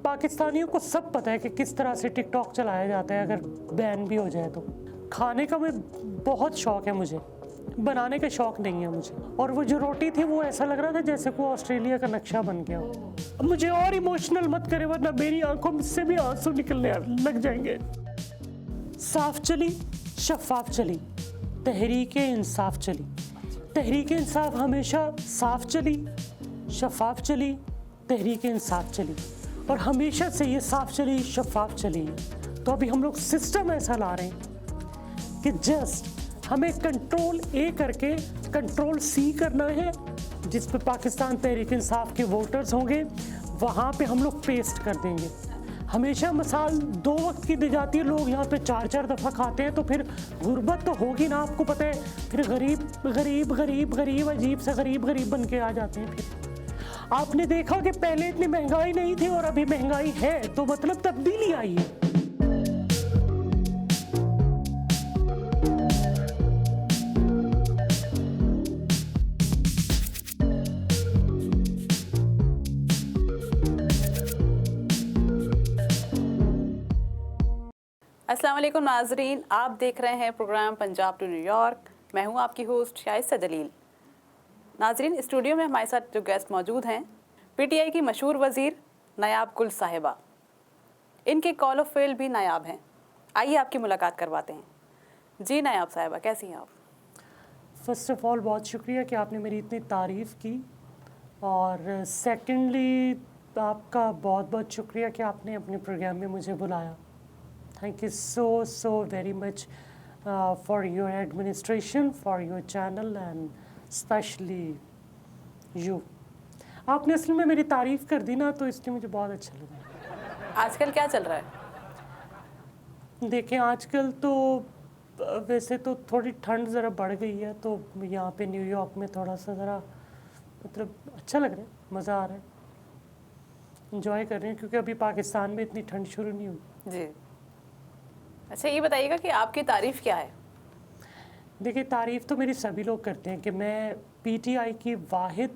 पाकिस्तानियों को सब पता है कि किस तरह से टिकटॉक चलाया जाता है अगर बैन भी हो जाए तो। खाने का मैं बहुत शौक है मुझे, बनाने का शौक नहीं है मुझे। और वो जो रोटी थी वो ऐसा लग रहा था जैसे कोई ऑस्ट्रेलिया का नक्शा बन गया हो। मुझे और इमोशनल मत करे वरना मेरी आंखों से भी आंसू निकलने लग जाएंगे। साफ चली, शफाफ चली, तहरीक इंसाफ चली। तहरीक इंसाफ हमेशा साफ चली, शफाफ चली, तहरीक इंसाफ चली और हमेशा से ये साफ चली, शफाफ चली। तो अभी हम लोग सिस्टम ऐसा ला रहे हैं कि जस्ट हमें कंट्रोल ए करके कंट्रोल सी करना है, जिस पे पाकिस्तान तहरीक इंसाफ के वोटर्स होंगे वहाँ पे हम लोग पेस्ट कर देंगे। हमेशा मसाल 2 वक्त की दी जाती है, लोग यहाँ पे 4-4 दफ़ा खाते हैं, तो फिर गुर्बत तो होगी ना, आपको पता है। फिर गरीब गरीब गरीब गरीब अजीब से गरीब गरीब बन के आ जाते हैं। फिर आपने देखा कि पहले इतनी महंगाई नहीं थी और अभी महंगाई है, तो मतलब तब्दीली आई है। अस्सलाम वालेकुम नाजरीन, आप देख रहे हैं प्रोग्राम पंजाब टू न्यूयॉर्क। मैं हूं आपकी होस्ट शाइस्ता जलील। नाजरीन, स्टूडियो में हमारे साथ जो गेस्ट मौजूद हैं, पीटीआई की मशहूर वज़ीर नायाब गुल साहिबा। इनके कॉल ऑफ फेल भी नायाब हैं। आइए आपकी मुलाकात करवाते हैं। जी नायाब साहिबा, कैसी हैं आप? फ़र्स्ट ऑफ़ ऑल बहुत शुक्रिया कि आपने मेरी इतनी तारीफ़ की, और सेकेंडली आपका बहुत बहुत शुक्रिया कि आपने अपने प्रोग्राम में मुझे बुलाया। Thank you so very much for your administration, for your channel and especially you. आपने असल में मेरी तारीफ़ कर दी ना, तो इसलिए मुझे बहुत अच्छा लगा। आजकल क्या चल रहा है? देखें, आजकल तो वैसे तो थोड़ी ठंड ज़रा बढ़ गई है, तो यहाँ पे न्यूयॉर्क में थोड़ा सा ज़रा मतलब अच्छा लग रहा है, मज़ा आ रहा है, इंजॉय कर रहे हैं, क्योंकि अभी पाकिस्तान में इतनी ठंड शुरू नहीं हुई। जी, अच्छा ये बताइएगा कि आपकी तारीफ़ क्या है? देखिए, तारीफ़ तो मेरी सभी लोग करते हैं कि मैं पीटीआई की वाहिद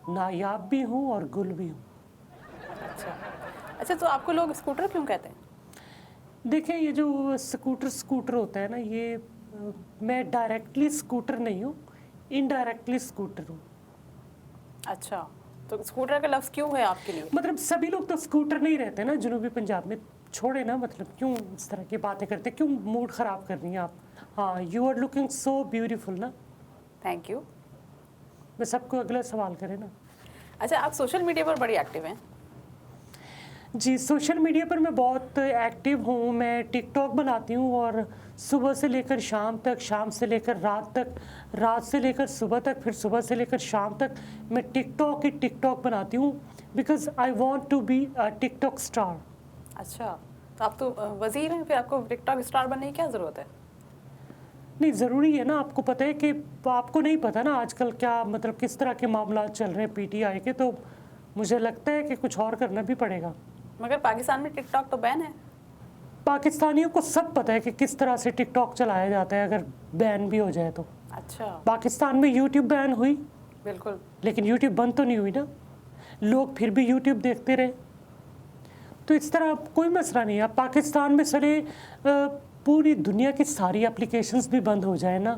नायाब भी हूँ और गुल भी हूँ। अच्छा, तो आपको लोग स्कूटर क्यों कहते हैं? देखिए, ये जो स्कूटर होता है ना, ये मैं डायरेक्टली स्कूटर नहीं हूँ, इनडायरेक्टली स्कूटर हूँ। अच्छा, तो स्कूटर का लफ्ज़ क्यों है आपके लिए? मतलब सभी लोग तो स्कूटर नहीं रहते ना जनूबी पंजाब में। छोड़े ना, मतलब क्यों इस तरह की बातें करते, क्यों मूड ख़राब कर रही हैं आप? हाँ, you are looking so beautiful ना। Thank you. मैं सबको अगला सवाल करें ना। अच्छा, आप सोशल मीडिया पर बड़ी एक्टिव हैं। जी, सोशल मीडिया पर मैं बहुत एक्टिव हूँ। मैं टिकटॉक बनाती हूँ और सुबह से लेकर शाम तक, शाम से लेकर रात तक, रात से लेकर सुबह तक, फिर सुबह से लेकर शाम तक मैं टिकटॉक बनाती हूँ, because I want to be a TikTok star. अच्छा, तो आप तो वज़ीर हैं, फिर आपको टिकटॉक स्टार बनने की क्या ज़रूरत है? नहीं, ज़रूरी है ना। आपको पता है कि आपको नहीं पता ना आजकल क्या मतलब किस तरह के मामला चल रहे हैं पीटीआई के, तो मुझे लगता है कि कुछ और करना भी पड़ेगा। मगर पाकिस्तान में टिकटॉक तो बैन है। पाकिस्तानियों को सब पता है कि किस तरह से टिकटॉक चलाया जाता है अगर बैन भी हो जाए तो। अच्छा, पाकिस्तान में यूट्यूब बैन हुई, बिल्कुल, लेकिन यूट्यूब बंद तो नहीं हुई ना, लोग फिर भी यूट्यूब देखते रहे। तो इस तरह कोई मसला नहीं है। पाकिस्तान में सरे पूरी दुनिया की सारी एप्लीकेशंस भी बंद हो जाए ना,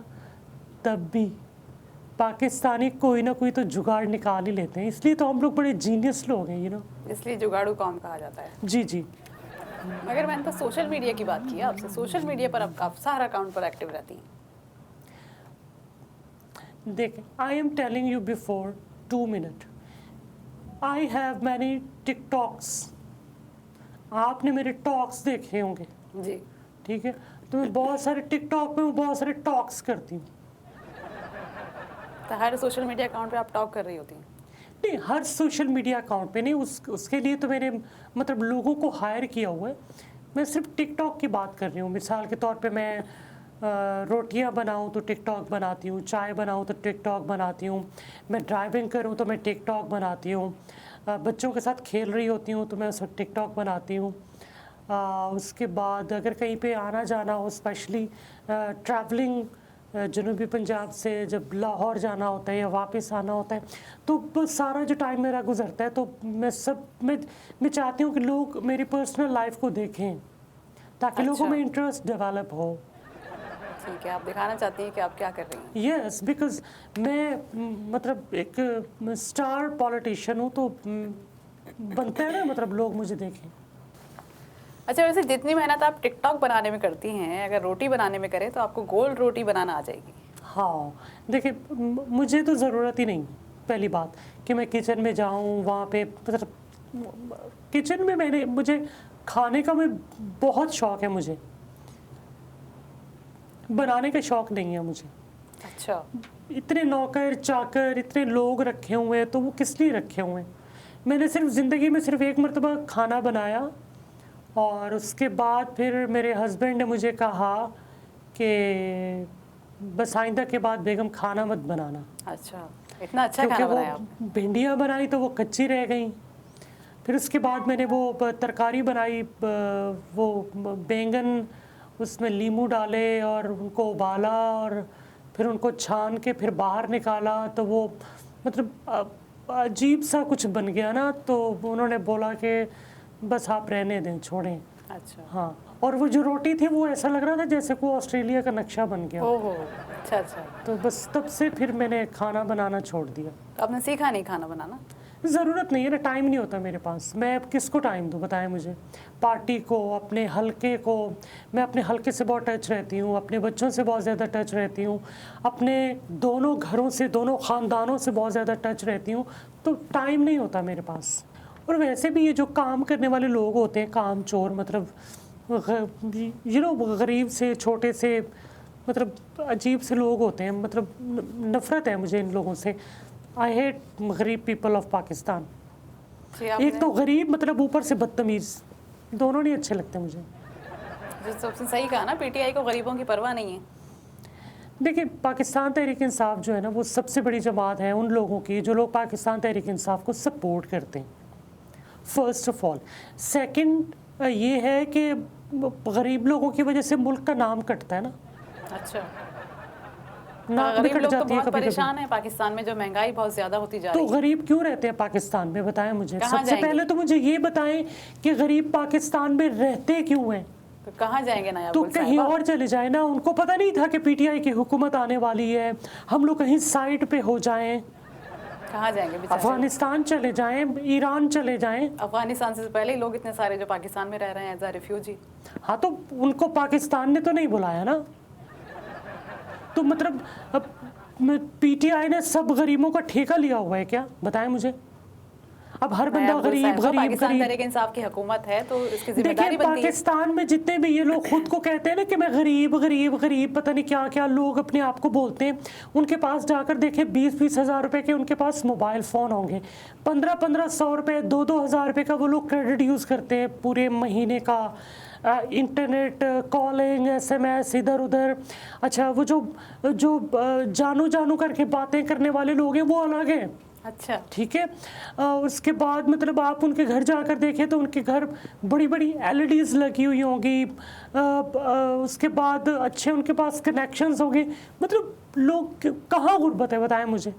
तब भी पाकिस्तानी कोई ना कोई तो जुगाड़ निकाल ही लेते हैं। इसलिए तो हम लोग बड़े जीनियस लोग हैं, इसलिए जुगाड़ू कौम कहा जाता है। जी जी। मगर मैंने तो सोशल मीडिया की बात की है आपसे। सोशल मीडिया पर आप हर अकाउंट पर एक्टिव रहती हैं। देखें, I am telling you before 2 minute, I have many TikToks. आपने मेरे टॉक्स देखे होंगे, जी, ठीक है? तो मैं बहुत सारे टिकटॉक में बहुत सारे टॉक्स करती हूँ। तो हर सोशल मीडिया अकाउंट पे आप टॉक कर रही होती हैं? नहीं, हर सोशल मीडिया अकाउंट पे नहीं, उसके लिए तो मैंने मतलब लोगों को हायर किया हुआ है। मैं सिर्फ टिकटॉक की बात कर रही हूँ। मिसाल के तौर पे मैं रोटियां बनाऊँ तो टिकटॉक बनाती हूँ, चाय बनाऊँ तो टिकटॉक बनाती हूँ, मैं ड्राइविंग करूँ तो मैं टिकटॉक बनाती हूँ, बच्चों के साथ खेल रही होती हूँ तो मैं उस वक्त टिकटॉक बनाती हूँ। उसके बाद अगर कहीं पे आना जाना हो, स्पेशली ट्रैवलिंग जनूबी पंजाब से जब लाहौर जाना होता है या वापस आना होता है, तो बस सारा जो टाइम मेरा गुजरता है, तो मैं चाहती हूँ कि लोग मेरी पर्सनल लाइफ को देखें ताकि लोगों में इंटरेस्ट डेवलप हो। ठीक है, आप दिखाना चाहती हैं कि आप क्या कर रही हैं। यस, बिकॉज मैं मतलब एक स्टार पॉलिटिशियन हूँ, तो बनता है ना मतलब लोग मुझे देखें। अच्छा, वैसे जितनी मेहनत आप टिकटॉक बनाने में करती हैं, अगर रोटी बनाने में करें तो आपको गोल रोटी बनाना आ जाएगी। हाँ, देखिए मुझे तो ज़रूरत ही नहीं, पहली बात कि मैं किचन में जाऊँ, वहाँ पे मतलब किचन में मुझे खाने का बहुत शौक़ है, मुझे बनाने का शौक़ नहीं है मुझे। अच्छा, इतने नौकर चाकर इतने लोग रखे हुए हैं, तो वो किस लिए रखे हुए हैं? मैंने सिर्फ ज़िंदगी में सिर्फ एक मरतबा खाना बनाया, और उसके बाद फिर मेरे हस्बैंड ने मुझे कहा कि बस आइंदा के बाद बेगम खाना मत बनाना। अच्छा, इतना अच्छा खाना बनाया आपने। भिंडियाँ बनाई तो वो कच्ची रह गई। फिर उसके बाद मैंने वो तरकारी बनाई, वो बैंगन उसमें लीमू डाले और उनको उबाला और फिर उनको छान के फिर बाहर निकाला, तो वो मतलब अजीब सा कुछ बन गया ना, तो उन्होंने बोला कि बस आप रहने दें, छोड़ें। अच्छा, हाँ, और वो जो रोटी थी वो ऐसा लग रहा था जैसे कोई ऑस्ट्रेलिया का नक्शा बन गया। ओहो, अच्छा अच्छा। तो बस तब से फिर मैंने खाना बनाना छोड़ दिया। तो आपने सीखा नहीं खाना बनाना? ज़रूरत नहीं है ना, टाइम नहीं होता मेरे पास। मैं अब किसको टाइम दूँ बताएं मुझे? पार्टी को, अपने हलके को। मैं अपने हलके से बहुत टच रहती हूँ, अपने बच्चों से बहुत ज़्यादा टच रहती हूँ, अपने दोनों घरों से, दोनों ख़ानदानों से बहुत ज़्यादा टच रहती हूँ, तो टाइम नहीं होता मेरे पास। और वैसे भी ये जो काम करने वाले लोग होते हैं, काम चोर, मतलब गरीब से, छोटे से, मतलब अजीब से लोग होते हैं, मतलब नफ़रत है मुझे इन लोगों से। आई हेट गरीब पीपल ऑफ पाकिस्तान। एक तो गरीब, मतलब ऊपर से बदतमीज़, दोनों नहीं अच्छे लगते मुझे। सबसे सही कहा ना, पीटीआई को गरीबों की परवाह नहीं है। देखिए, पाकिस्तान तहरीक इंसाफ जो है ना, वो सबसे बड़ी जमात है उन लोगों की जो लोग पाकिस्तान तहरीक इंसाफ को सपोर्ट करते हैं, फर्स्ट ऑफ ऑल। सेकंड ये है कि गरीब लोगों की वजह से मुल्क का नाम कटता है ना। अच्छा, नाक भी कट जाती है बहुत कभी परेशान है पाकिस्तान में, जो महंगाई बहुत ज़्यादा होती जा रही है। तो गरीब क्यों रहते हैं पाकिस्तान में, बताएं मुझे। कहाँ सबसे जाएंगे? पहले तो मुझे ये बताएं कि गरीब पाकिस्तान में रहते क्यों हैं। तो कहाँ जाएंगे नायाब तो गुल कहीं साहिबा? और चले जाए ना। उनको पता नहीं था कि पीटीआई की हुकूमत आने वाली है, हम लोग कहीं साइड पे हो जाएं, कहाँ जाएंगे बेचारे? अफगानिस्तान चले जाएं, ईरान चले जाएं। अफगानिस्तान से पहले ही लोग इतने सारे जो पाकिस्तान में रह रहे हैं एज अ रिफ्यूजी। हाँ, तो उनको पाकिस्तान ने तो नहीं बुलाया ना। तो मतलब अब पीटीआई ने सब गरीबों का ठेका लिया हुआ है क्या, बताएं मुझे। अब हर बंदा गरीब गरीब पाकिस्तान गरीब। तहरीक इंसाफ की हुकूमत है तो इसकी जिम्मेदारी देखिए, बनती है। पाकिस्तान में जितने भी ये लोग खुद को कहते हैं ना कि मैं गरीब गरीब गरीब, पता नहीं क्या क्या लोग अपने आप को बोलते हैं, उनके पास जाकर देखे 20-20 हज़ार रुपए के उनके पास मोबाइल फ़ोन होंगे, 1500 रुपये, 2-2 हज़ार रुपये का वो लोग क्रेडिट यूज़ करते हैं पूरे महीने का, इंटरनेट कॉलिंग, SMS इधर उधर। अच्छा, वो जो जानू जानू करके बातें करने वाले लोग हैं वो अलग हैं। अच्छा, ठीक है। उसके बाद मतलब आप उनके घर जाकर देखें तो उनके घर बड़ी बड़ी LEDs लगी हुई होंगी। उसके बाद अच्छे उनके पास कनेक्शंस होंगे। मतलब लोग कहाँ गुर्बत है, बताएं मुझे।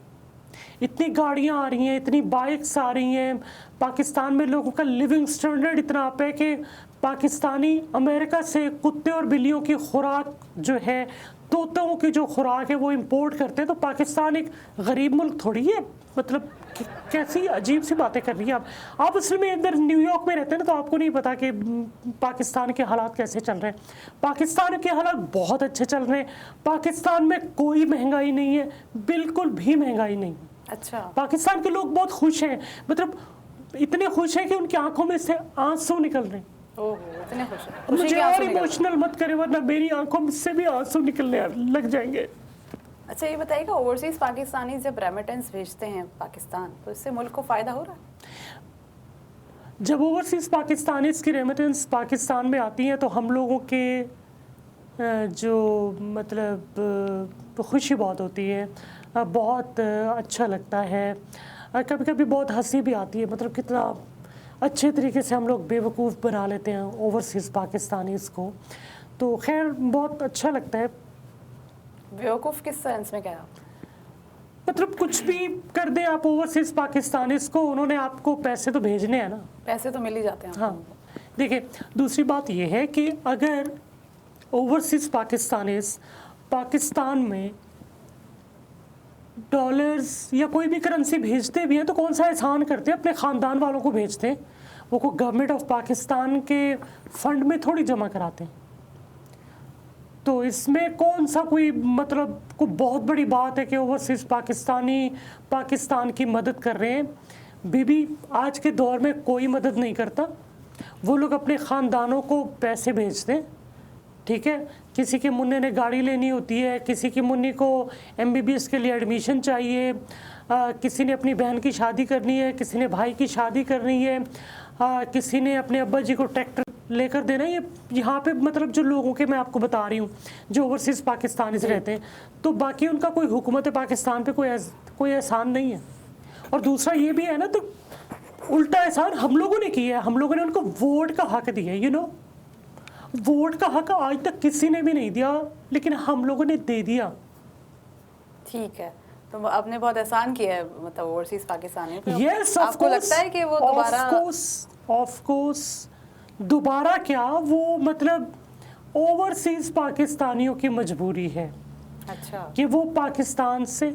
इतनी गाड़ियाँ आ रही हैं, इतनी बाइक्स आ रही हैं, पाकिस्तान में लोगों का लिविंग स्टैंडर्ड इतना अप है कि पाकिस्तानी अमेरिका से कुत्ते और बिल्लियों की खुराक जो है, तोतों की जो खुराक है वो इंपोर्ट करते हैं। तो पाकिस्तान एक गरीब मुल्क थोड़ी है। मतलब कैसी अजीब सी बातें कर रही है आप असल में इधर न्यूयॉर्क में रहते हैं ना, तो आपको नहीं पता कि पाकिस्तान के हालात कैसे चल रहे हैं। पाकिस्तान के हालात बहुत अच्छे चल रहे हैं। पाकिस्तान में कोई महंगाई नहीं है, बिल्कुल भी महंगाई नहीं। अच्छा, पाकिस्तान के लोग बहुत खुश हैं, मतलब इतने खुश हैं कि उनकी आंखों में से आंसू निकल रहे हैं। ओहो, इतने खुश हैं। खुशी मुझे के और आंसू निकल रहे हैं। इमोशनल मत करे वरना मेरी आंखों से भी आंसू निकलने लग जाएंगे। अच्छा, ये बताइएगा, ओवरसीज पाकिस्तानी जब रेमिटेंस भेजते हैं पाकिस्तान, तो इससे मुल्क को फ़ायदा हो रहा है? जब ओवरसीज़ पाकिस्तानीज़ की रेमिटेंस पाकिस्तान में आती हैं तो हम लोगों के जो मतलब खुशी बहुत होती है, बहुत अच्छा लगता है। कभी कभी बहुत हंसी भी आती है, मतलब कितना अच्छे तरीके से हम लोग बेवकूफ़ बना लेते हैं ओवरसीज़ पाकिस्तानीज़ को। तो खैर बहुत अच्छा लगता है। बेवकूफ़ किस सेंस में क्या? मतलब कुछ भी कर दे आप ओवरसीज पाकिस्तानीज को, उन्होंने आपको पैसे तो भेजने हैं ना। पैसे तो मिल ही जाते हैं। हाँ, देखिए दूसरी बात यह है कि अगर ओवरसीज पाकिस्तानीज पाकिस्तान में डॉलर्स या कोई भी करेंसी भेजते भी हैं तो कौन सा एहसान करते हैं, अपने ख़ानदान वालों को भेजते हैं, वो को गवर्नमेंट ऑफ पाकिस्तान के फंड में थोड़ी जमा कराते हैं। तो इसमें कौन सा कोई मतलब को बहुत बड़ी बात है कि ओवरसीज पाकिस्तानी पाकिस्तान की मदद कर रहे हैं। बीबी आज के दौर में कोई मदद नहीं करता, वो लोग अपने ख़ानदानों को पैसे भेजते हैं, ठीक है। किसी के मुन्ने ने गाड़ी लेनी होती है, किसी की मुन्नी को MBBS के लिए एडमिशन चाहिए, किसी ने अपनी बहन की शादी करनी है, किसी ने भाई की शादी करनी है, किसी ने अपने अब्बा जी को ट्रैक्टर लेकर देना है। ये यहाँ पे मतलब जो लोगों के मैं आपको बता रही हूँ जो ओवरसीज़ पाकिस्तानीज रहते हैं, तो बाकी उनका कोई हुकूमत पाकिस्तान पे कोई एहसान नहीं है। और दूसरा ये भी है ना, तो उल्टा एहसान हम लोगों ने किया है, हम लोगों ने उनको वोट का हक दिया है। वोट का हक आज तक किसी ने भी नहीं दिया, लेकिन हम लोगों ने दे दिया। ठीक है, तो आपने बहुत एहसान किया है मतलब ओवरसीज पाकिस्तानी पे। यस, आपको लगता है कि वो दोबारा ऑफ कोर्स दोबारा क्या, वो मतलब ओवरसीज पाकिस्तानियों की मजबूरी है अच्छा कि वो पाकिस्तान से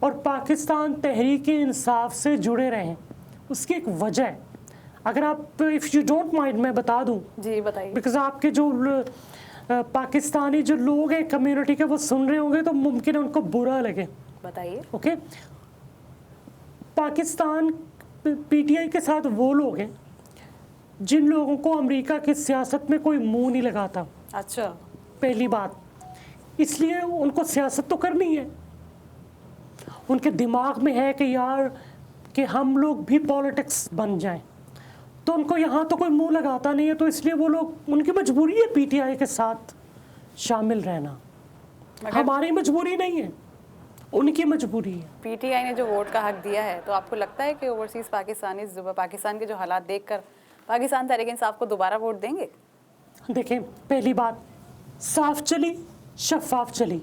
और पाकिस्तान तहरीक इंसाफ से जुड़े रहें। उसकी एक वजह है, अगर आप इफ़ यू डोंट माइंड मैं बता दूं। जी बताइए। बिकॉज आपके जो पाकिस्तानी जो लोग हैं कम्युनिटी के, वो सुन रहे होंगे तो मुमकिन है उनको बुरा लगे। बताइए। ओके, पाकिस्तान PTI के साथ वो लोग हैं जिन लोगों को अमेरिका की सियासत में कोई मुंह नहीं लगाता। अच्छा, पहली बात, इसलिए उनको सियासत तो करनी है, उनके दिमाग में है कि यार कि हम लोग भी पॉलिटिक्स बन जाएं, तो उनको यहाँ तो कोई मुंह लगाता नहीं है, तो इसलिए वो लोग, उनकी मजबूरी है PTI के साथ शामिल रहना। हमारी मजबूरी नहीं है, उनकी मजबूरी है। PTI ने जो वोट का हक दिया है, तो आपको लगता है कि ओवरसीज पाकिस्तानी पाकिस्तान के जो हालात देखकर पाकिस्तान तहरीक इंसाफ को दोबारा वोट देंगे? देखें, पहली बात, साफ चली, शफाफ चली,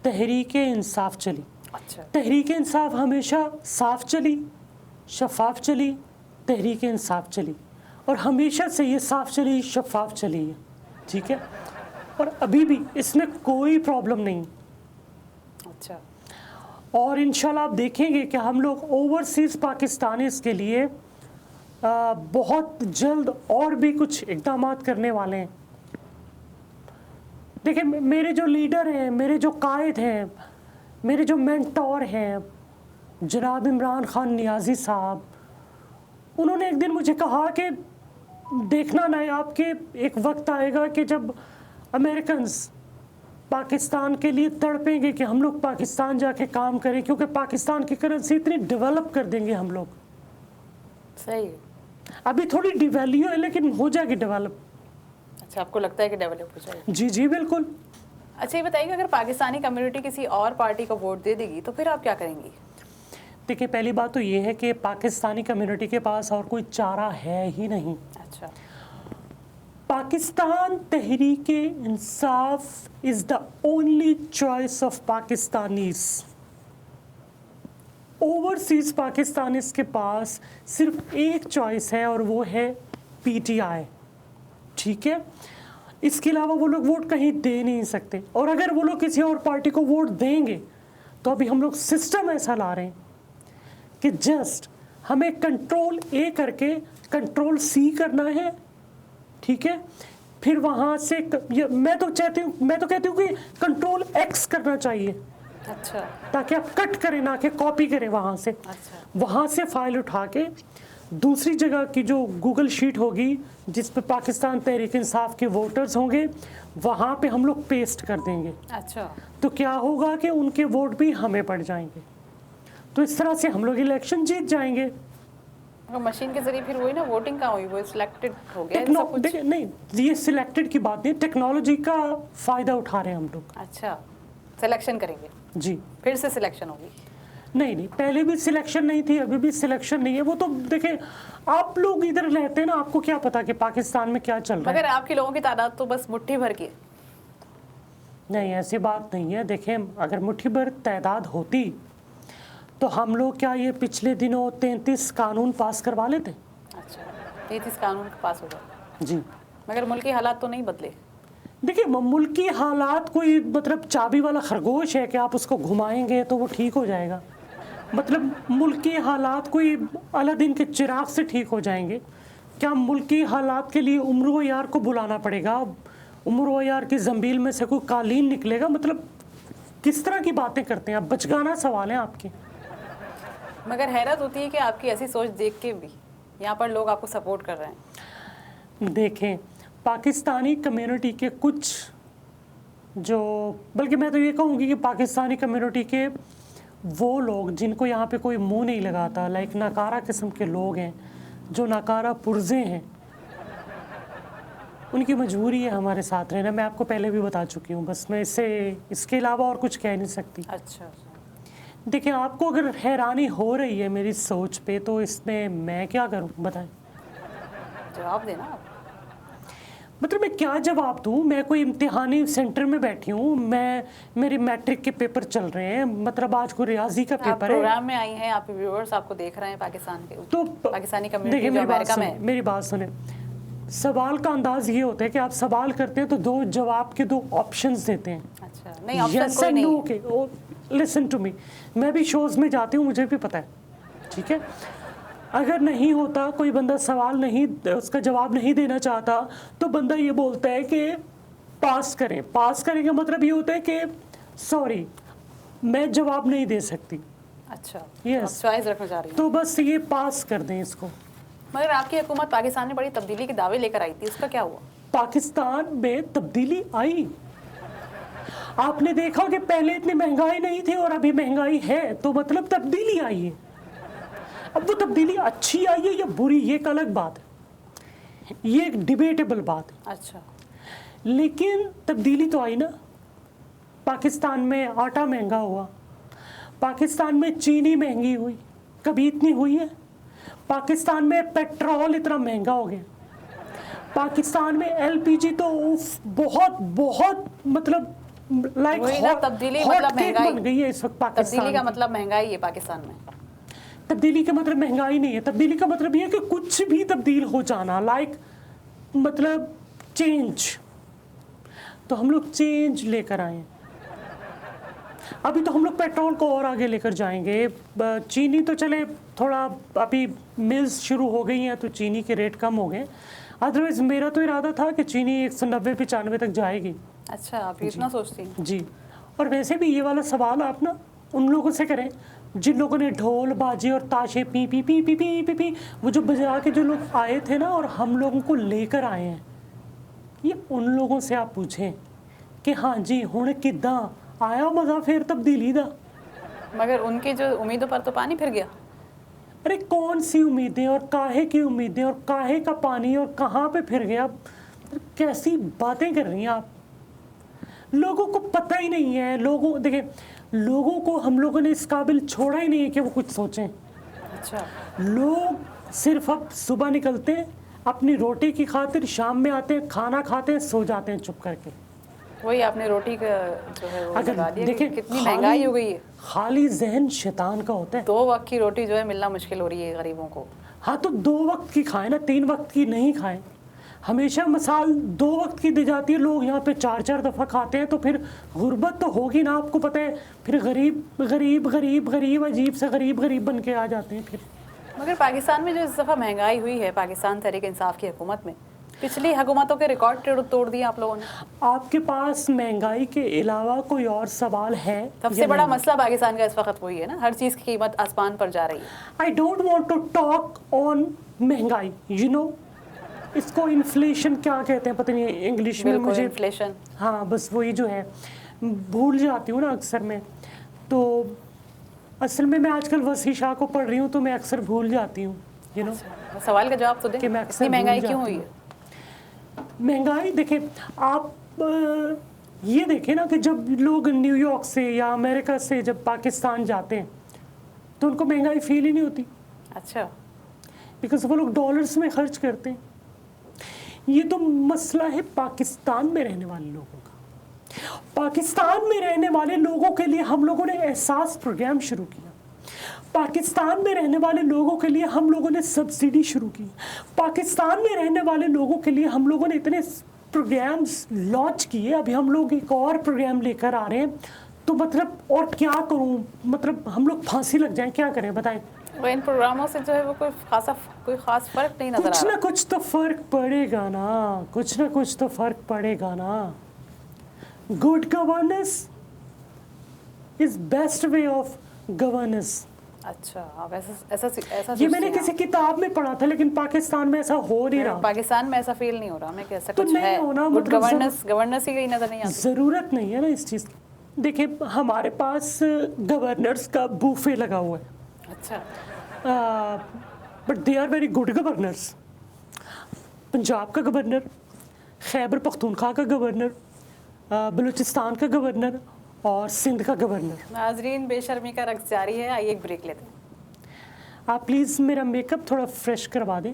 तहरीक इंसाफ चली। अच्छा, तहरीक इंसाफ हमेशा साफ चली, शफाफ चली, तहरीक इंसाफ चली, और हमेशा से ये साफ चली शफाफ चली है, ठीक है। और अभी भी इसमें कोई प्रॉब्लम नहीं। अच्छा, और इंशाल्लाह आप देखेंगे कि हम लोग ओवरसीज़ पाकिस्तानीज़ के लिए बहुत जल्द और भी कुछ इक़दाम करने वाले हैं। देखिए, मेरे जो लीडर हैं, मेरे जो कायद हैं, मेरे जो मेंटोर हैं, जनाब इमरान खान नियाज़ी साहब, उन्होंने एक दिन मुझे कहा कि देखना ना आपके एक वक्त आएगा कि जब अमेरिकन्स पाकिस्तान के लिए तड़पेंगे कि हम लोग पाकिस्तान जाके काम करें, क्योंकि पाकिस्तान की करेंसी इतनी डेवलप कर देंगे हम लोग। सही। अभी थोड़ी डिवैल्यू है, लेकिन हो जाएगी डेवलप। अच्छा, आपको लगता है कि डेवलप हो जाएगी? जी जी बिल्कुल। अच्छा, ये बताइए, अगर पाकिस्तानी कम्युनिटी किसी और पार्टी को वोट दे देगी तो फिर आप क्या करेंगी? देखिए, पहली बात तो ये है कि पाकिस्तानी कम्युनिटी के पास और कोई चारा है ही नहीं। अच्छा, Pakistan Tehreek Insaf is the only choice of Pakistanis. Overseas Pakistanis के पास सिर्फ एक चॉइस है और वो है PTI, ठीक है। इसके अलावा वो लोग वोट कहीं दे नहीं सकते, और अगर वो लोग किसी और पार्टी को वोट देंगे तो अभी हम लोग सिस्टम ऐसा ला रहे हैं कि जस्ट हमें कंट्रोल A करके कंट्रोल C करना है, ठीक है। फिर वहाँ से मैं तो कहती हूँ कि कंट्रोल X करना चाहिए। अच्छा, ताकि आप कट करें, ना कि कॉपी करें वहाँ से। अच्छा, वहाँ से फाइल उठा के दूसरी जगह की जो गूगल शीट होगी जिस पे पाकिस्तान तहरीक इंसाफ के वोटर्स होंगे, वहाँ पे हम लोग पेस्ट कर देंगे। अच्छा, तो क्या होगा कि उनके वोट भी हमें पड़ जाएंगे, तो इस तरह से हम लोग इलेक्शन जीत जाएंगे। तो मशीन के जरिए फिर वही ना, वोटिंग कहाँ हुई, वो सिलेक्टेड हो गया है सब कुछ? नहीं, ये सिलेक्टेड की बात नहीं, टेक्नोलॉजी का फ़ायदा उठा रहे हैं हम लोग। अच्छा, सिलेक्शन करेंगे, जी, फिर से सिलेक्शन होगी? नहीं, पहले भी सिलेक्शन नहीं थी, अभी भी सिलेक्शन नहीं है। वो तो देखें, आप लोग इधर रहते हैं ना, आपको क्या पता कि पाकिस्तान में क्या चल रहा है। मगर आपके लोगों की तादाद तो बस मुट्ठी भर की है। नहीं, ऐसी बात नहीं है। देखें, अगर मुट्ठी भर तादाद होती तो हम लोग क्या ये पिछले दिनों 33 कानून पास करवा लेते? अच्छा, 33 कानून पास हो गए। जी। मगर मुल्की हालात तो नहीं बदले। देखिए, मुल्की हालात कोई मतलब चाबी वाला खरगोश है कि आप उसको घुमाएंगे तो वो ठीक हो जाएगा? मतलब मुल्की हालात कोई अलादीन के चिराग से ठीक हो जाएंगे? क्या मुल्की हालात के लिए उम्र यार को बुलाना पड़ेगा? उम्र यार की जंबील में से कोई कालीन निकलेगा? मतलब किस तरह की बातें करते हैं आप? बचगाना सवाल है आपके। मगर हैरत होती है कि आपकी ऐसी सोच देख के भी यहाँ पर लोग आपको सपोर्ट कर रहे हैं। देखें, पाकिस्तानी कम्युनिटी के कुछ जो, बल्कि मैं तो ये कहूँगी कि पाकिस्तानी कम्युनिटी के वो लोग जिनको यहाँ पे कोई मुंह नहीं लगाता, लाइक नाकारा किस्म के लोग हैं, जो नाकारा पुर्जे हैं, उनकी मजबूरी है हमारे साथ रहना। मैं आपको पहले भी बता चुकी हूँ। बस मैं इसके अलावा और कुछ कह नहीं सकती। अच्छा, देखिए, आपको अगर हैरानी हो रही है मेरी सोच पे, तो इसमें मैं क्या करूँ बताएं? जवाब देना आप। मतलब मैं क्या जवाब दूँ? मैं कोई इम्तिहानी सेंटर में बैठी हूँ, मेरी मैट्रिक के पेपर चल रहे हैं, मतलब आज को रियाजी का आप पेपर है। प्रोग्राम में आई हैं, आपके व्यूअर्स आपको देख रहे हैं पाकिस्तान के, तो पाकिस्तानी कम्युनिटी देखिए, जो अमेरिका में है। मेरी बात सुने। सवाल का अंदाज ये होता है कि आप सवाल करते हैं तो दो जवाब के दो ऑप्शंस देते हैं। अच्छा, नहीं ऑप्शन कोई नहीं नो है। के। लिसन टू मी, मैं भी शोज में जाती हूँ, मुझे भी पता है, ठीक है? अगर नहीं होता, कोई बंदा सवाल नहीं, उसका जवाब नहीं देना चाहता, तो बंदा ये बोलता है कि पास करें। पास करें का मतलब ये होता है कि सॉरी, मैं जवाब नहीं दे सकती। अच्छा, Yes. आप चॉइस रखना चाह रही हैं। तो बस ये पास कर दें इसको। मगर आपकी हुकूमत पाकिस्तान में बड़ी तब्दीली के दावे लेकर आई थी, उसका क्या हुआ? पाकिस्तान में तब्दीली आई। आपने देखा कि पहले इतनी महंगाई नहीं थी और अभी महंगाई है, तो मतलब तब्दीली आई है। अब वो तब्दीली अच्छी आई है या बुरी, ये एक अलग बात है, ये एक डिबेटेबल बात है। अच्छा, लेकिन तब्दीली तो आई ना। पाकिस्तान में आटा महंगा हुआ, पाकिस्तान में चीनी महंगी हुई, कभी इतनी हुई है? पाकिस्तान में पेट्रोल इतना महंगा हो गया, पाकिस्तान में एलपीजी तो बहुत बहुत मतलब लाइक वही ना, तब्दीली मतलब महंगाई बन गई है इस वक्त पाकिस्तान तब्दीली का की। मतलब महंगाई है पाकिस्तान में। तब्दीली का मतलब महंगाई नहीं है, तब्दीली का मतलब ये है कि कुछ भी तब्दील हो जाना, लाइक मतलब चेंज। तो हम लोग चेंज लेकर आए हैं। अभी तो हम लोग पेट्रोल को और आगे लेकर जाएंगे। चीनी तो चले थोड़ा, अभी मिल्स शुरू हो गई हैं तो चीनी के रेट कम हो गए। अदरवाइज मेरा तो इरादा था कि चीनी 190-95 तक जाएगी। अच्छा, आप इतना सोचती हैं? जी। और वैसे भी ये वाला सवाल आप ना उन लोगों से करें जिन लोगों ने ढोल बाजे और ताशे P P P P P P P वो जो बजा के जो लोग आए थे ना और हम लोगों को लेकर आए हैं, ये उन लोगों से आप पूछें कि हाँ जी हुण किद्दां आया मज़ा फिर तब्दीली दा। मगर उनकी जो उम्मीदों पर तो पानी फिर गया। अरे कौन सी उम्मीदें और काहे की उम्मीदें और काहे का पानी और कहाँ पे फिर गया? कैसी बातें कर रही हैं आप? लोगों को पता ही नहीं है। लोगों देखिए, लोगों को हम लोगों ने इस काबिल छोड़ा ही नहीं है कि वो कुछ सोचें। अच्छा, लोग सिर्फ अब सुबह निकलते हैं अपनी रोटी की खातिर, शाम में आते हैं, खाना खाते हैं, सो जाते हैं चुप करके। वही आपने रोटी का जो है वो अगर लगा दिया कि देखें, कितनी महंगाई हो गई है। खाली जहन शैतान का होता है। 2 वक्त की रोटी जो है मिलना मुश्किल हो रही है गरीबों को। हाँ तो 2 वक्त की खाएं ना, 3 वक्त की नहीं खाएं। हमेशा मसाल 2 वक्त की दी जाती है, लोग यहाँ पे 4-4 दफ़ा खाते हैं, तो फिर गुर्बत तो होगी ना। आपको पता है फिर गरीब गरीब गरीब गरीब अजीब से गरीब गरीब बन के आ जाते हैं फिर। मगर पाकिस्तान में जो इस दफ़ा महंगाई हुई है पाकिस्तान तहरीक इंसाफ की हुकूमत में, पिछली हुकूमतों के रिकॉर्ड तोड़ दिए आप लोगों ने। आपके पास महंगाई के अलावा कोई और सवाल है? सबसे बड़ा मसला पाकिस्तान का इस वक्त वही है ना, हर चीज़ की कीमत आसमान पर जा रही है। I don't want to talk on महंगाई, यू नो इसको इन्फ्लेशन क्या कहते हैं पता नहीं इंग्लिश में मुझे। इन्फ्लेशन, हाँ बस वही जो है, भूल जाती हूँ ना अक्सर मैं। तो असल में मैं आजकल वसी शाह को पढ़ रही हूँ तो मैं अक्सर भूल जाती हूँ, यू नो। सवाल का जवाब तो दें, कि मैं अक्सर इतनी महंगाई भूल क्यों जाती हुई है? महंगाई देखें आप, ये देखें ना कि जब लोग न्यूयॉर्क से या अमेरिका से जब पाकिस्तान जाते हैं तो उनको महंगाई फील ही नहीं होती। अच्छा, बिकॉज वो लोग डॉलर्स में खर्च करते हैं। ये तो मसला है पाकिस्तान में रहने वाले लोगों का। पाकिस्तान में रहने वाले लोगों के लिए हम लोगों ने एहसास प्रोग्राम शुरू किया। पाकिस्तान में रहने वाले लोगों के लिए हम लोगों ने सब्सिडी शुरू की। पाकिस्तान में रहने वाले लोगों के लिए हम लोगों ने इतने प्रोग्राम्स लॉन्च किए। अभी हम लोग एक और प्रोग्राम लेकर आ रहे हैं। तो मतलब और क्या करूं, मतलब हम लोग फांसी लग जाएं, क्या करें बताएं। वो इन प्रोग्रामों से जो है वो कोई खास फर्क नहीं नजर आ कुछ रहा। ना कुछ तो फर्क पड़ेगा ना, कुछ ना कुछ तो फर्क पड़ेगा ना। Good governance is best way of governance. अच्छा, आप ऐसा ये मैंने सोचते किसी हैं। किताब में पढ़ा था, लेकिन पाकिस्तान में ऐसा हो नहीं रहा। पाकिस्तान में ऐसा फील नहीं हो रहा हमें कि ऐसा तो कुछ नहीं है। होना, गुड मतलब गवर्नेंस ही कहीं नजर नहीं आती। जरूरत नहीं है ना इस चीज की। देखिए हमारे पास गवर्नर्स का बूफे लगा हुआ है, अच्छा, but they are very good governors. Punjab का गवर्नर, खैबर पख्तूनख्वा का गवर्नर, बलूचिस्तान का गवर्नर और सिंध का गवर्नर। नाजरीन बेशर्मी का रक्स जारी है, आइए एक ब्रेक लेते हैं। आप प्लीज़ मेरा मेकअप थोड़ा फ्रेश करवा दें।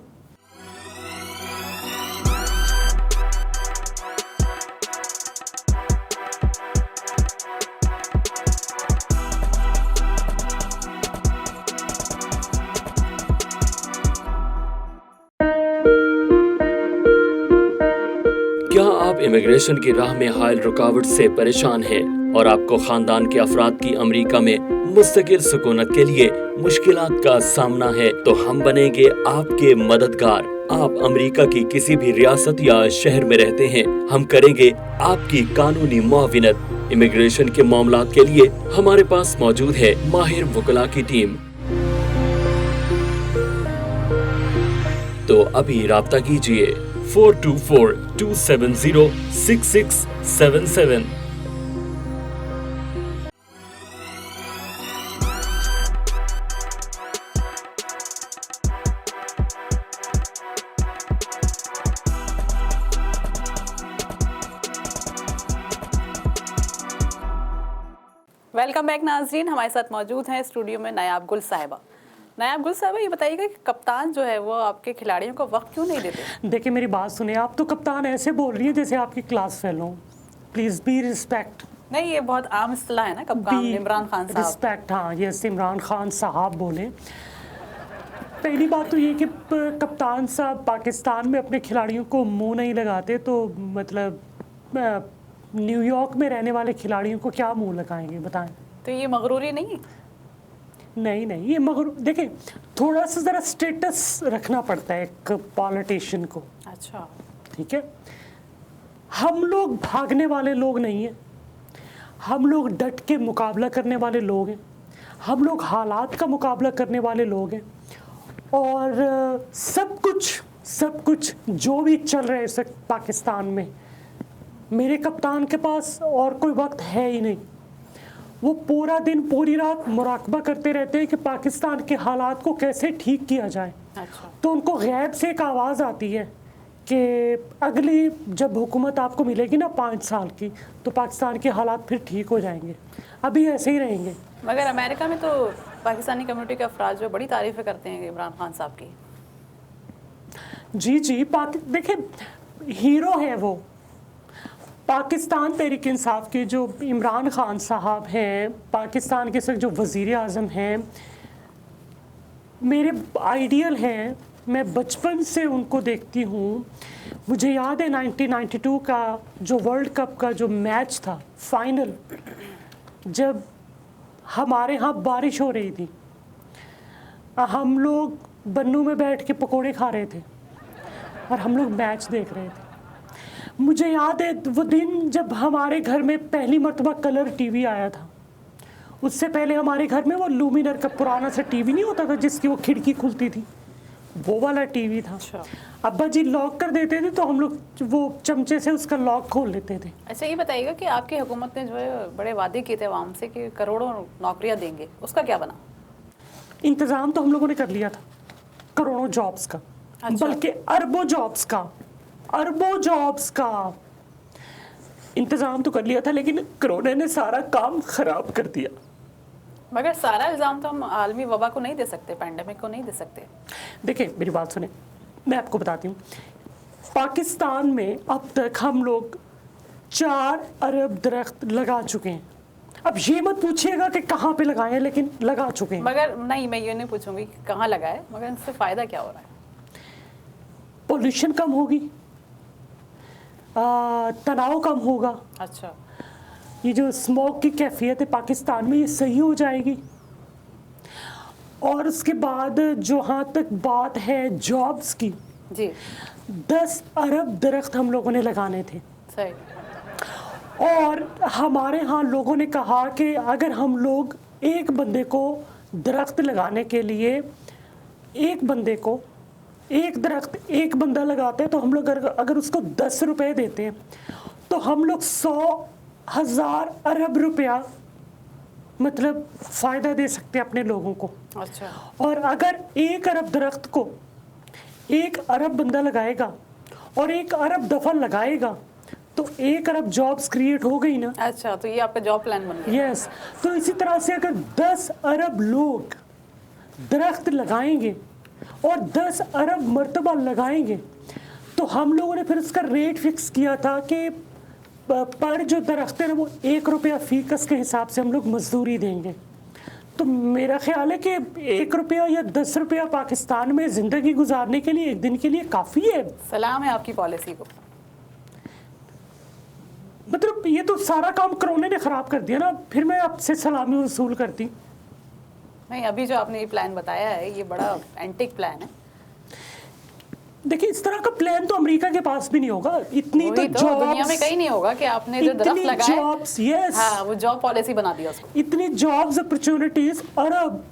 क्या आप इमिग्रेशन की राह में हायल रुकावट से परेशान हैं और आपको खानदान के अफराद की अमेरिका में मुस्तकिल सुकूनत के लिए मुश्किलात का सामना है, तो हम बनेंगे आपके मददगार। आप अमेरिका की किसी भी रियासत या शहर में रहते हैं, हम करेंगे आपकी कानूनी मुआविनत। इमिग्रेशन के मामलात के लिए हमारे पास मौजूद है माहिर वकला की टीम। तो अभी राब्ता कीजिए 4242706677। वेलकम बैक नाजरीन, हमारे साथ मौजूद हैं स्टूडियो में नायाब गुल साहिबा। नायाब गुल साहिबा, ये बताइएगा कि कप्तान जो है वो आपके खिलाड़ियों को वक्त क्यों नहीं देते? देखिए मेरी बात सुनिए, आप तो कप्तान ऐसे बोल रही है जैसे आपकी class fellow. Please be respect. नहीं, ये बहुत आम इस्तेलाह है ना, कप्तान इमरान खान साहब। रिस्पेक्ट, हाँ यस, इमरान खान साहब बोले। पहली बात तो ये कि कप्तान साहब पाकिस्तान में अपने खिलाड़ियों को मुंह नहीं लगाते, तो मतलब न्यूयॉर्क में रहने वाले खिलाड़ियों को क्या मुंह लगाएंगे बताएं। तो ये मगरूरी नहीं? नहीं, ये मगर देखिए थोड़ा सा ज़रा स्टेटस रखना पड़ता है एक पॉलिटिशियन को। अच्छा, ठीक है, हम लोग भागने वाले लोग नहीं हैं, हम लोग डट के मुकाबला करने वाले लोग हैं, हम लोग हालात का मुकाबला करने वाले लोग हैं। और सब कुछ जो भी चल रहा है इस वक्त पाकिस्तान में, मेरे कप्तान के पास और कोई वक्त है ही नहीं। वो पूरा दिन पूरी रात मुराकबा करते रहते हैं कि पाकिस्तान के हालात को कैसे ठीक किया जाए। अच्छा। तो उनको गैब से एक आवाज़ आती है कि अगली जब हुकूमत आपको मिलेगी ना 5 साल की, तो पाकिस्तान के हालात फिर ठीक हो जाएंगे। अभी ऐसे ही रहेंगे। मगर अमेरिका में तो पाकिस्तानी कम्युनिटी के अफराद जो बड़ी तारीफ़ें करते हैं इमरान खान साहब की। जी देखिए हीरो है वो। पाकिस्तान तहरीक इंसाफ के जो इमरान खान साहब हैं, पाकिस्तान के सर जो वज़ीर आज़म हैं, मेरे आइडियल हैं। मैं बचपन से उनको देखती हूँ। मुझे याद है 1992 का जो वर्ल्ड कप का जो मैच था फाइनल, जब हमारे यहाँ बारिश हो रही थी, हम लोग बन्नू में बैठ के पकोड़े खा रहे थे और हम लोग मैच देख रहे थे। मुझे याद है वो दिन जब हमारे घर में पहली मर्तबा कलर टीवी आया था। उससे पहले हमारे घर में वो लूमिनर का पुराना सा टीवी नहीं होता था जिसकी वो खिड़की खुलती थी, वो वाला टीवी था। अच्छा। अब्बा जी लॉक कर देते थे तो हम लोग वो चमचे से उसका लॉक खोल लेते थे। अच्छा, ये बताइएगा कि आपकी हुकूमत ने जो है बड़े वादे किए थे आवाम से कि करोड़ों नौकरियां देंगे, उसका क्या बना? इंतज़ाम तो हम लोगों ने कर लिया था करोड़ों जॉब्स का। अच्छा। बल्कि अरबों जॉब्स का इंतज़ाम तो कर लिया था, लेकिन कोरोना ने सारा काम ख़राब कर दिया। मगर सारा इल्ज़ाम तो हम आलमी वबा को नहीं दे सकते, पैंडेमिक को नहीं दे सकते। देखिए मेरी बात सुने, मैं आपको बताती हूँ। पाकिस्तान में अब तक हम लोग 4 अरब दरख्त लगा चुके हैं। अब ये मत पूछिएगा कि कहाँ पे लगाए हैं, लेकिन लगा चुके हैं। मगर नहीं, मैं ये नहीं पूछूंगी कि कहाँ लगा है, मगर इससे फ़ायदा क्या हो रहा है? पोल्यूशन कम होगी, तनाव कम होगा, अच्छा, ये जो स्मोक की कैफियत है पाकिस्तान में ये सही हो जाएगी। और उसके बाद जहाँ तक बात है जॉब्स की, जी 10 अरब दरख्त हम लोगों ने लगाने थे। सही। और हमारे यहाँ लोगों ने कहा कि अगर हम लोग एक बंदे को दरख्त लगाने के लिए, एक बंदे को एक दरख्त एक बंदा लगाते हैं तो हम लोग अगर उसको 10 रुपए देते हैं तो हम लोग 100,000 अरब रुपया मतलब फ़ायदा दे सकते हैं अपने लोगों को। अच्छा, और अगर 1 अरब दरख्त को 1 अरब बंदा लगाएगा और 1 अरब दफन लगाएगा तो 1 अरब जॉब्स क्रिएट हो गई ना। अच्छा, तो ये आपका जॉब प्लान बन गया। यस, तो इसी तरह से अगर 10 अरब लोग दरख्त लगाएंगे और 10 अरब मर्तबा लगाएंगे तो हम लोगों ने फिर उसका रेट फिक्स किया था कि पर जो दरख्त है ना वो 1 रुपया फी गज के हिसाब से हम लोग मजदूरी देंगे। तो मेरा ख्याल है कि 1 रुपया या 10 रुपया पाकिस्तान में ज़िंदगी गुजारने के लिए एक दिन के लिए काफ़ी है। सलाम है आपकी पॉलिसी को। मतलब ये तो सारा काम कोरोना ने ख़राब कर दिया ना, फिर मैं आपसे सलामी वसूल करती। नहीं, अभी जो आपने ये प्लान बताया है ये बड़ा एंटिक प्लान है। देखिए इस तरह का प्लान तो अमेरिका के पास भी नहीं होगा। इतनी तो वही तो दुनिया में कहीं नहीं होगा कि आपने जो दरख्त लगाए, जॉब्स, यस, हाँ, वो जॉब पॉलिसी बना दिया उसको। इतनी जॉब्स अपॉर्चुनिटीज, अरब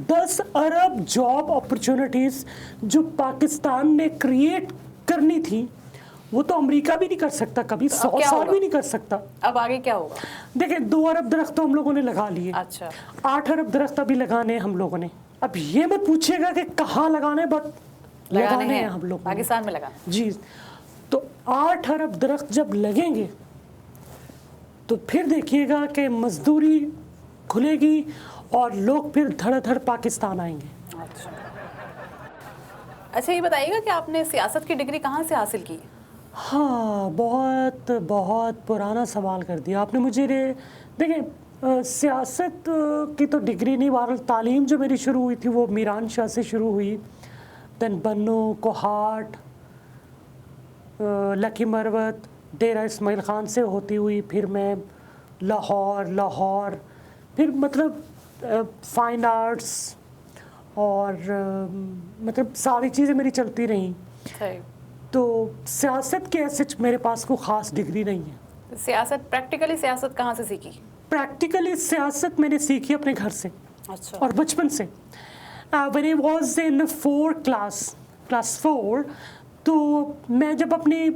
10 अरब जॉब अपॉर्चुनिटीज जो पाकिस्तान ने क्रिएट करनी थी वो तो अमेरिका भी नहीं कर सकता कभी, 100 साल भी नहीं कर सकता। अब आगे क्या होगा? देखिए 2 अरब दरख्त तो हम लोगों ने लगा लिए। अच्छा, 8 अरब दरख्त अभी लगाने हैं हम लोगों ने। अब ये मत पूछिएगा कि कहाँ लगाने, बट लगाने हैं हम लोग पाकिस्तान में लगाना। जी। तो 8 अरब दरख्त जब लगेंगे तो फिर देखिएगा कि मजदूरी खुलेगी और लोग फिर धड़ाधड़ पाकिस्तान आएंगे। अच्छा, ये बताइएगा कि आपने सियासत की डिग्री कहाँ से हासिल की? हाँ, बहुत बहुत पुराना सवाल कर दिया आपने मुझे। देखिए सियासत की तो डिग्री नहीं, बहरहाल तालीम जो मेरी शुरू हुई थी वो मीरान शाह से शुरू हुई, दैन बन्नू, कोहाट, लकी मरवत, डेरा इस्माइल ख़ान से होती हुई फिर मैं लाहौर, फिर मतलब फ़ाइन आर्ट्स और मतलब सारी चीज़ें मेरी चलती रहीं। सही। तो सियासत के ऐसे मेरे पास कोई ख़ास डिग्री नहीं है। सियासत, प्रैक्टिकली सियासत कहाँ से सीखी? प्रैक्टिकली सियासत मैंने सीखी अपने घर से। अच्छा। और बचपन से। When I was in 4 class 4, तो मैं जब अपनी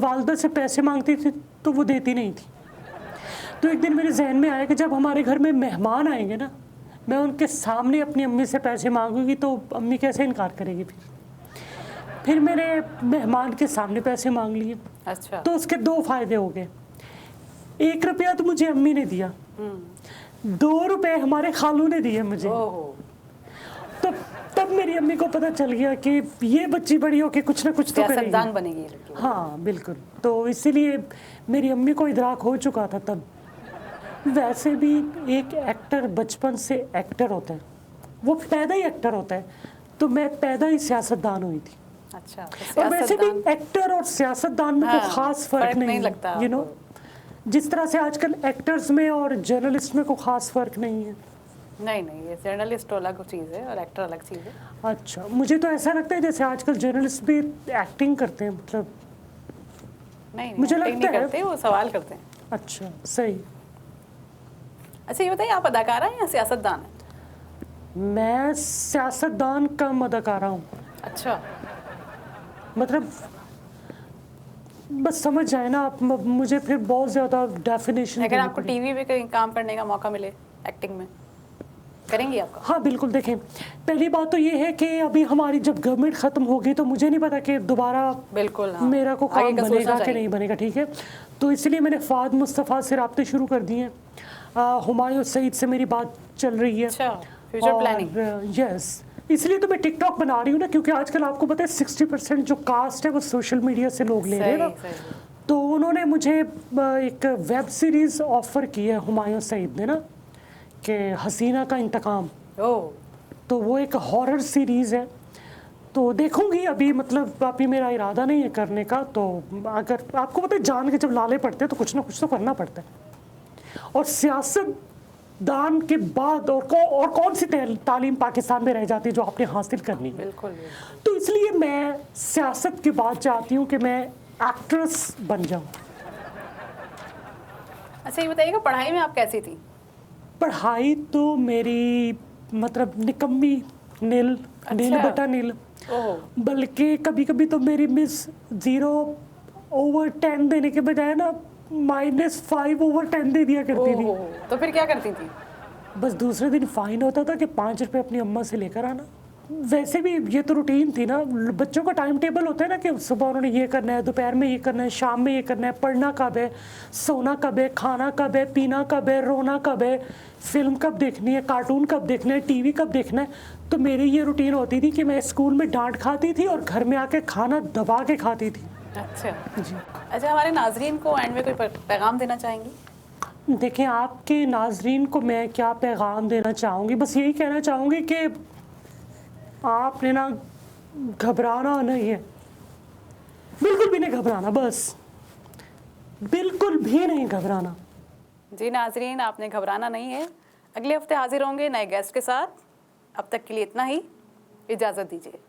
वालदा से पैसे मांगती थी तो वो देती नहीं थी। तो एक दिन मेरे जहन में आया कि जब हमारे घर में मेहमान आएंगे ना, मैं उनके सामने अपनी अम्मी से पैसे मांगूंगी तो अम्मी कैसे इनकार करेगी। फिर मैंने मेहमान के सामने पैसे मांग लिए। अच्छा। तो उसके 2 फ़ायदे हो गए। 1 रुपया तो मुझे अम्मी ने दिया, 2 रुपए हमारे खालू ने दिए मुझे। तो तब मेरी अम्मी को पता चल गया कि ये बच्ची बड़ी हो के कुछ ना कुछ तो करेगी, सियासतदान बनेगी ये लड़की। हाँ बिल्कुल। तो इसीलिए मेरी अम्मी को इदराक हो चुका था तब। वैसे भी एक एक्टर बचपन से एक्टर होता है, वो पैदा ही एक्टर होता है, तो मैं पैदा ही सियासतदान हुई थी। अच्छा, तो और वैसे भी एक्टर और सियासतदान में कोई खास फर्क नहीं लगता, यू नो, जिस तरह से आजकल एक्टर्स में और जर्नलिस्ट में कोई खास फर्क नहीं है। नहीं, ये जर्नलिस्ट अलग चीज़ है और एक्टर अलग चीज़ है। अच्छा, मुझे तो ऐसा लगता है जैसे आजकल जर्नलिस्ट भी एक्टिंग करते हैं, मतलब नहीं मुझे एक्टिंग लगता नहीं है करते, वो सवाल करते हैं। अच्छा, सही। अच्छा, ये बताइए आप अदाकारा हैं या सियासतदान हैं? मैं सियासतदान कम अदाकारा हूँ। अच्छा, मतलब बस समझ जाए ना आप, मुझे फिर बहुत ज़्यादा डेफिनेशन। अगर आपको टीवी पे कहीं काम करने का मौका मिले एक्टिंग में, करेंगी आपका? हाँ बिल्कुल। देखें, पहली बात तो ये है कि अभी हमारी जब गवर्नमेंट ख़त्म होगी तो मुझे नहीं पता कि दोबारा बिल्कुल, हाँ, मेरा को काम बनेगा कि नहीं बनेगा, ठीक है। तो इसलिए मैंने फ़ाद मुस्तफ़ा से राब्ते शुरू कर दिए हैं। हुमायूं सईद से मेरी बात चल रही है। अच्छा, फ्यूचर प्लानिंग। यस, इसलिए तो मैं टिकटॉक बना रही हूँ ना, क्योंकि आजकल आपको पता है 60% जो कास्ट है वो सोशल मीडिया से लोग ले रहे हैं ना। तो उन्होंने मुझे एक वेब सीरीज़ ऑफ़र की है हुमायूं सईद ने ना, कि हसीना का इंतकाम। ओह, तो वो एक हॉरर सीरीज़ है, तो देखूंगी। अभी मतलब अभी मेरा इरादा नहीं है करने का। तो अगर आपको पता है, जान के जब लाले पड़ते हैं तो कुछ ना कुछ तो करना पड़ता है। और सियासतदान के बाद और कौन सी तालीम पाकिस्तान में रह जाती है जो आपने हासिल करनी है। बिल्कुल बिल्कुल। तो इसलिए मैं सियासत के बाद चाहती हूँ कि मैं एक्ट्रेस बन जाऊँ। अच्छा ये बताइएगा, पढ़ाई में आप कैसी थी? पढ़ाई तो मेरी मतलब निकम्मी, नील, नील अच्छा। बटा नील। ओह, बल्कि कभी कभी तो मेरी मिस 0/10 देने के बजाय ना -5/10 दे दिया करती थी। ओह, तो फिर क्या करती थी? बस दूसरे दिन फाइन होता था कि 5 रुपये अपनी अम्मा से लेकर आना। वैसे भी ये तो रूटीन थी ना, बच्चों का टाइम टेबल होता है ना कि सुबह उन्होंने ये करना है, दोपहर में ये करना है, शाम में ये करना है, पढ़ना कब है, सोना कब है, खाना कब है, पीना कब है, रोना कब है, फिल्म कब देखनी है, कार्टून कब देखना है, टीवी कब देखना है। तो मेरी ये रूटीन होती थी कि मैं स्कूल में डांट खाती थी और घर में आके खाना दबा के खाती थी। अच्छा जी। अच्छा, हमारे नाजरीन को एंड में कोई पैगाम देना चाहेंगी? देखिए, आपके नाजरीन को मैं क्या पैगाम देना चाहूँगी, बस यही कहना चाहूँगी कि आपने ना घबराना नहीं है, बिल्कुल भी नहीं घबराना, बस बिल्कुल भी नहीं घबराना। जी नाजरीन, आपने घबराना नहीं है। अगले हफ्ते हाजिर होंगे नए गेस्ट के साथ। अब तक के लिए इतना ही, इजाज़त दीजिए।